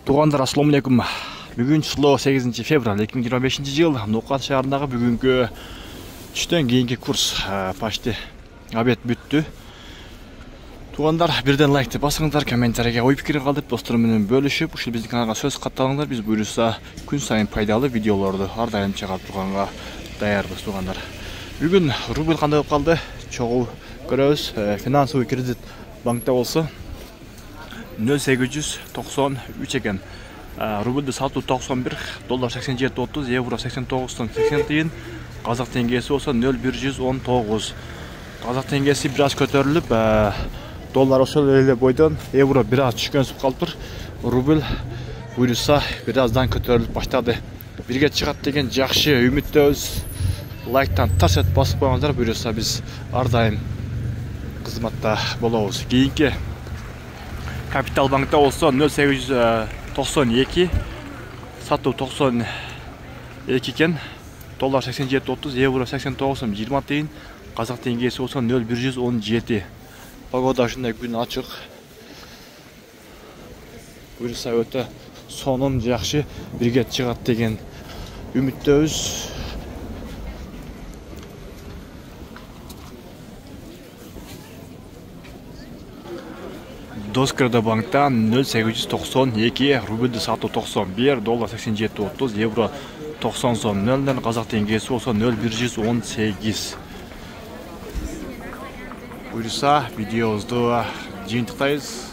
Туғандар, ассаламу алейкум. Бүгін число 8 февраль 2025 жыл. Ноқат шаарындағы бүгінгі түштен кейінгі курс почти обед бүтті. Туғандар, бірден лайкты басыңыздар, комментарийге ой пікір қалдырып, достарыммен бөлішіп, ушул биздин каналга сөз катталыңдар. Биз буюрса күн сайын пайдалы видеолорду ар дайым чыгарып турганга даярбыз туғандар. Бүгін рубль кандай болуп калды? Чогуу көрөбүз. Финансовый кредит банкта болсо 0,893 екен. Рубльді сату 91, доллар 87.30, евро 89.80 тиын, қазақ теңгесі болса 0,119. Қазақ теңгесі біраз көтеріліп, доллар ошол эле бойдон, евро біраз түшкөнсүп калыптыр. Рубль буюрса бираздан көтеріліп баштады. Бирге чыгат деген жакшы үмүттөбүз. Лайктан тарс этип басып коюңуздар, буюрса биз ар дайым кызматта болобуз. Кийинки Капитал банкта болса 0,892, сату 92 екен, доллар 87.30, евро 89.20 тиын, қазақ теңгесі болса 0,117. Погода ушундай күн ачык. Буюрса өтө сонун жакшы бирге чыгат деген үмүттөбүз. Доскрада банкта 0,892, рубльді сату 91, доллар 87.30, евро 90 сом 0, қазақ теңгесі болса 0,118. Буюрса видеобузду жыйынтыктайбыз.